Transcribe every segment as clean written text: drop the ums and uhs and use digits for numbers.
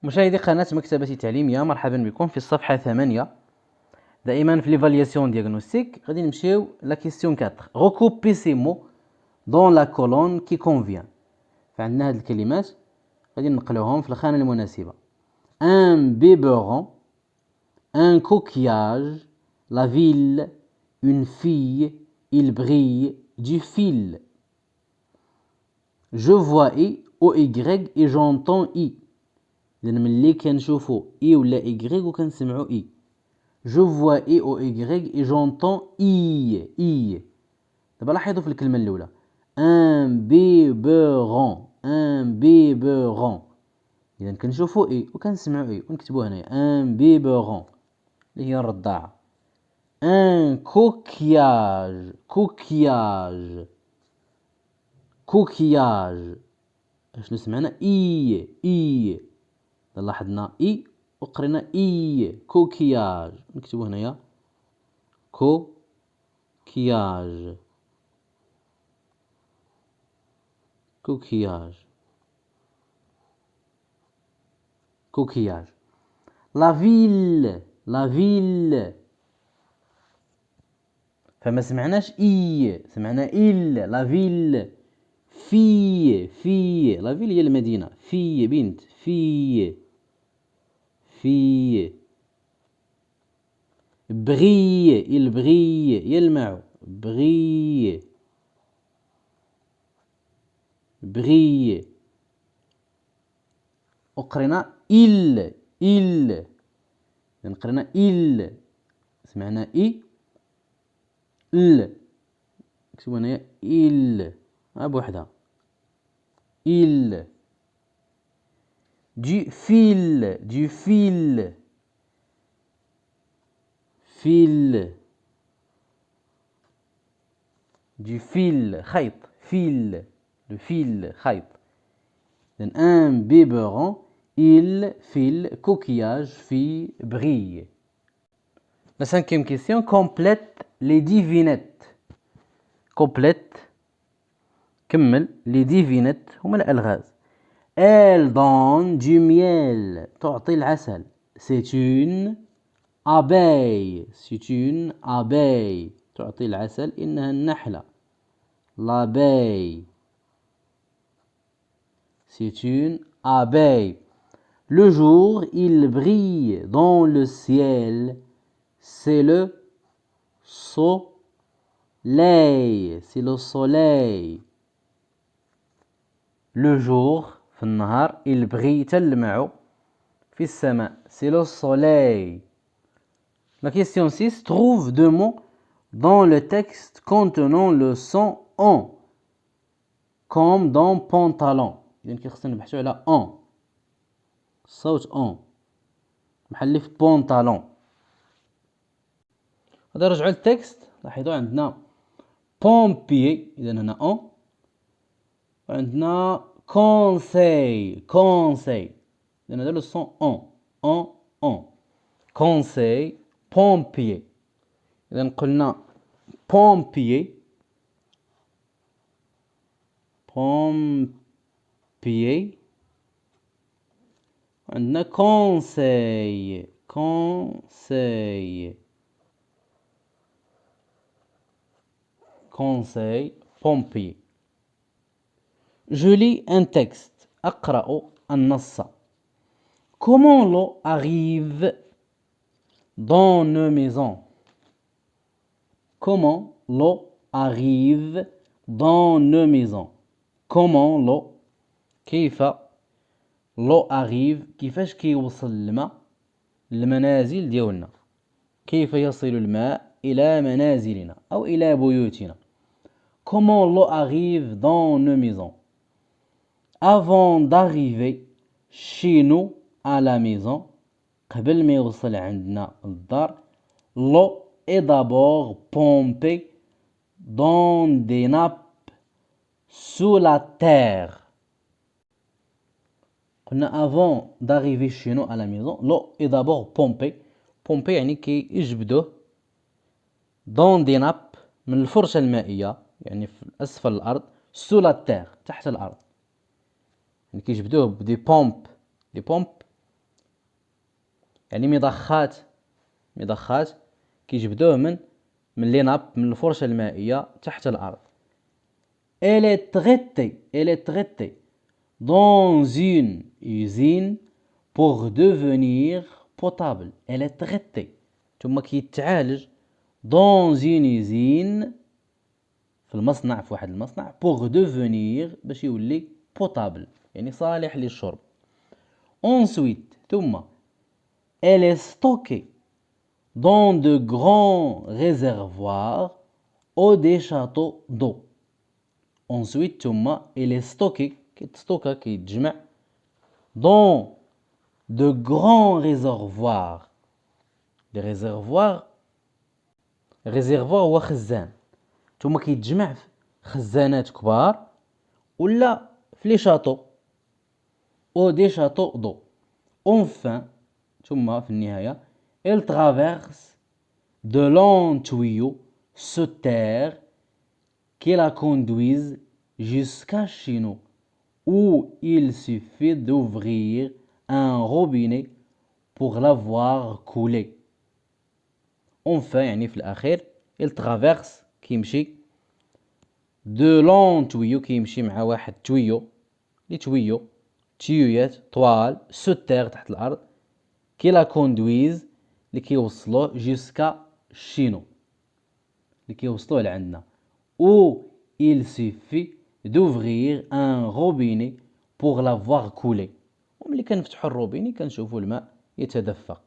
مشاهدي قناة مكتبة تعليمية، مرحبا بكم في الصفحة 8. دائما في ليفالياسيون ديagnostic غادي نمشيو لا كيسيون 4. Recoupez ces mots dans la colonne qui convient. فعندنا هاد الكلمات غادي نقلوهم في الخانة المناسبة. Un biberon, un coquillage, la ville, une fille, il brille, du fil. Je vois I, O, Y et j'entends I. لأن ملي كنشوفو إي ولا إيكغيك وكنسمعو إي. جو فوا إي أو إيكغيك إي جونطون إي إي. دابا لاحظوا في الكلمة الأولى أن بيبرون، أن بيبرون، إذا كنشوفو إي وكنسمعو إي ونكتبو هنايا أن بيبرون اللي هي الرضاعة. أن كوكياج، كوكياج، كوكياج، شنو سمعنا؟ إي إي. لاحظنا إي وقرينا إي. كوكياج نكتبو هنايا كوكياج، كوكياج، كوكياج. لا فيل، لا فيل، فما سمعناش إي، سمعنا إل. لا فيل. في، في، لا فيل هي المدينة. في بنت، في، في. بري، البري يلمع. بري، بري. وقرينا إل، إل، قرينا إل، سمعنا إي ال. نكتبو هنايا إل بوحدها. إل. du fil، du fil، fil، du fil، خيط. fil، le fil، خيط. un biberon, il, fil, coquillage, fille, brille. La cinquième question, complète les devinettes. complète، كمل les devinettes هما الألغاز. Elle donne du miel، تعطي العسل. C'est une abeille، c'est une abeille، تعطي العسل، إنها النحلة. L'abeille، c'est une abeille. Le jour, il brille dans le ciel, c'est le soleil، c'est le soleil. Le jour في النهار، il brille تلمع في السماء، c'est le soleil. La question 6, trouve deux mots dans le texte contenant le son en, comme dans pantalon. إذا كيخصنا نبحثوا على en، الصوت en، محل في pantalon. غادي نرجعوا للتكست. لاحظوا عندنا pompier، إذا هنا en، وعندنا conseil، conseil، إذا هذا لو son en، conseil، pompier. إذا قلنا pompier، pompier، عندنا conseil، conseil، conseil، pompier. Je lis un texte. أقرأ النص. Comment l'eau arrive dans nos maisons? Comment l'eau arrive dans nos maisons? Comment l'eau، كيف l'eau arrive، كيفاش كيوصل الماء للمنازل ديالنا؟ كيف يصل الماء إلى منازلنا أو إلى بيوتنا؟ Comment l'eau arrive dans nos maisons? Avant d'arriver chez nous à la maison، قبل ما يوصل عندنا الدار، l'eau est d'abord pompée dans des nappes sous la terre. قلنا avant d'arriver chez nous à la maison، l'eau est d'abord pompée. pompée يعني كيجبدوه dans des nappes، من الفرشة المائية، يعني في أسفل الأرض. sous la terre، تحت الأرض، يعني كيجبدوه بدي بومب. دي بومب يعني مضخات كيجبدوه من لي ناب، من الفرشة المائية تحت الأرض. Elle est traitée dans une usine pour devenir potable. Elle est traitée. ثم كيتعالج dans une usine في المصنع، في واحد المصنع pour devenir باش يولي potable يعني صالح للشرب. Ensuite ثم elle est stockée dans de grands réservoirs ou des châteaux d'eau. Ensuite ثم elle est stockée كيتستوكا كيتجمع dans de grands réservoirs. Les réservoirs هو خزان، ثم كيتجمع في خزانات كبار ولا في لي شاطو او دي شاطو دو. Enfin ثم في النهاية elle traverse de longs tuyaux sous terre qui la conduisent jusqu'à chez nous où il suffit d'ouvrir un robinet pour la voir couler. Enfin يعني في الأخير il traverse كيمشي de longs tuyaux كيمشي مع واحد تيويات طوال sous terre تحت الأرض qui la conduisent اللي كيوصلوه jusqu'à chez nous اللي كيوصلوه لعندنا où il suffit d'ouvrir un robinet pour la voir couler. وملي كنفتحوا الروبيني كنشوفوا الماء يتدفق.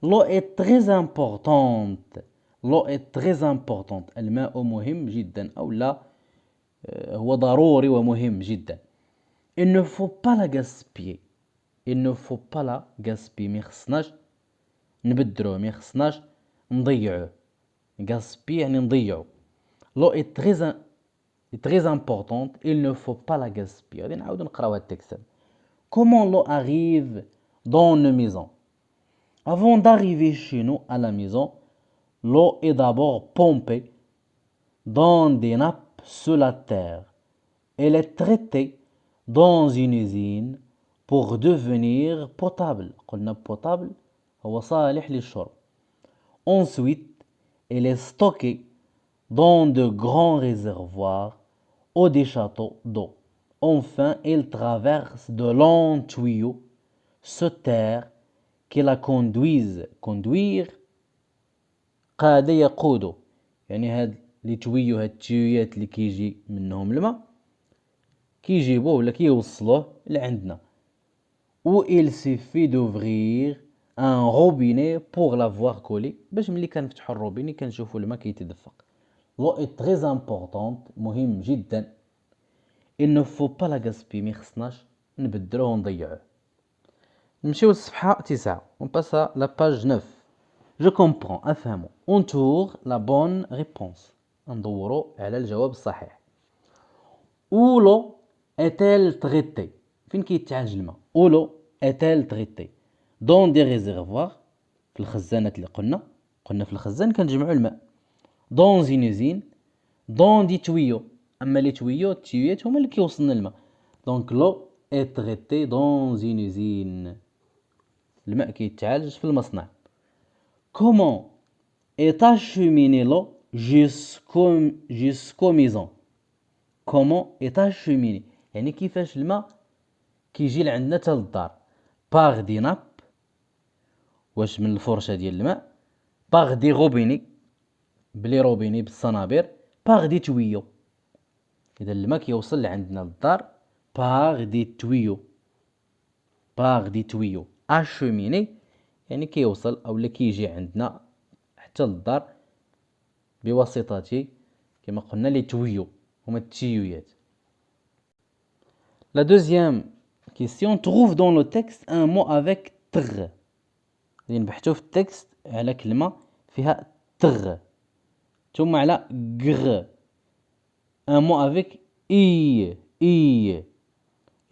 L'eau est très importante. L'eau est très importante. الماء مهم جدا أو لا هو ضروري ومهم جدا. Il ne faut pas la gaspiller. Il ne faut pas la gaspiller. ما خصناش نبدروه، ما خصناش نضيعوه. gaspiller يعني نضيعو. L'eau est très importante. Il ne faut pas la gaspiller. غادي نعاودو نقراو هاد التكست. Comment l'eau arrive dans nos maisons? Avant d'arriver chez nous à la maison, l'eau est d'abord pompée dans des nappes sous la terre. Elle est traitée dans une usine pour devenir potable. قلنا potable هو صالح للشرب. Ensuite, elle est stockée dans de grands réservoirs ou des châteaux d'eau. Enfin, elle traverse de longs tuyaux sous terre qui la conduisent. conduire قاد يقود يعني هاد لي تويو، هاد التيويات اللي كيجي منهم الماء كيجيبوه ولا كيوصلوه لعندنا. où il suffit d'ouvrir un robinet pour la voir couler باش ملي كنفتحوا الروبيني كنشوفوا الماء كيتدفق. l'eau est très importante مهم جدا. il ne faut pas la gaspiller ما خصناش نبدلوه ونضيعوه. نمشيو للصفحة 9 on passe à la page 9. je comprends أفهم. on tourne la bonne réponse ندورو على الجواب الصحيح. où l'eau est-elle traitée؟ فين كيتعالج الماء؟ où l'eau est-elle traitée؟ dans des réservoirs في الخزانات اللي قلنا في الخزان كنجمعوا الماء. dans une usine dans des tuyaux اما لي تويو التيويات هما اللي كيوصلنا الماء. donc l'eau est traitée dans une usine الماء كيتعالج في المصنع. comment est acheminée l'eau jusqu'aux maisons؟ comment est acheminée يعني كيفاش الماء كيجي لعندنا حتى للدار. par des nappes واش من الفرشة ديال الماء، par des robinets بلي روبيني بالصنابير، par des tuyaux إذا الماء كيوصل لعندنا للدار par des tuyaux. acheminer يعني كيوصل أو لا كيجي عندنا حتى للدار بواسطة كما قلنا لي تويو هما التيويات. La deuxième question, trouve dans le texte un mot avec tr. غادي نبحثوا في التكست على كلمة فيها tr ثم على gr. un mot avec i.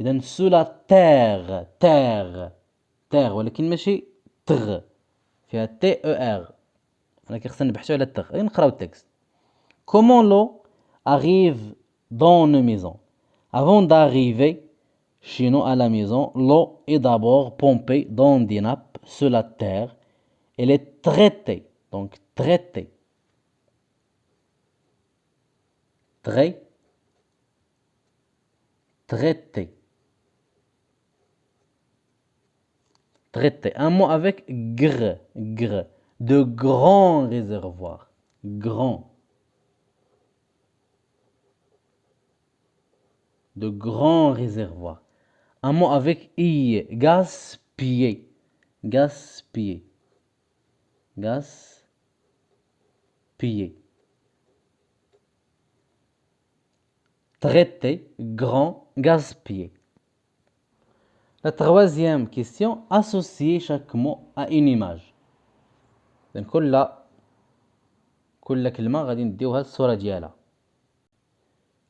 إذا sous la terre ولكن ماشي tr فيها ter. أنا كيخصنا نبحثوا على التر. غادي نقراو التكست. comment l'eau arrive dans nos maisons? avant d'arriver chez nous à la maison, l'eau est d'abord pompée dans des nappes sur la terre. Elle est traitée. Donc, traitée. Traité. Traité. Un mot avec gr. Gr. De grands réservoirs. Grand. De grands réservoirs. Un mot avec i. Gaspiller. Gaspiller. Gaspiller. Traiter, grand, gaspiller. La troisième question, associer chaque mot à une image. إذن كل كلمة غادي نديوها الصورة ديالها.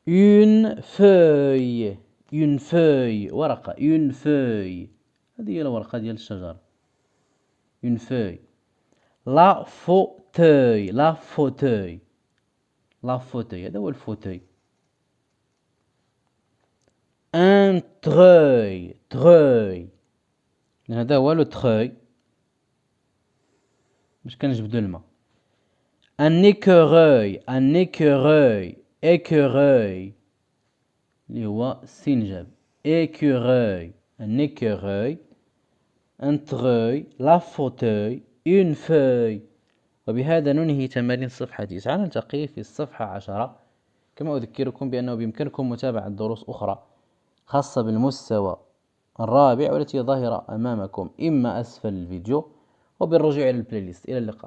Une feuille, ورقة, une feuille. هذه هي الورقة ديال الشجرة. Une feuille. La fauteuil, هذا هو الفوتeuil. Un treuil. هذا هو لو treuil. باش كنجبدو الماء. Un écureuil. اللي هو السنجاب. Écureuil. Un écureuil. Un treuil. La fauteuil. Une feuille. وبهذا ننهي تمارين الصفحة 9. نلتقي في الصفحة 10. كما أذكركم بأنه بإمكانكم متابعة دروس أخرى خاصة بالمستوى الرابع والتي ظاهرة أمامكم إما أسفل الفيديو وبالرجوع إلى البلاي ليست. إلى اللقاء.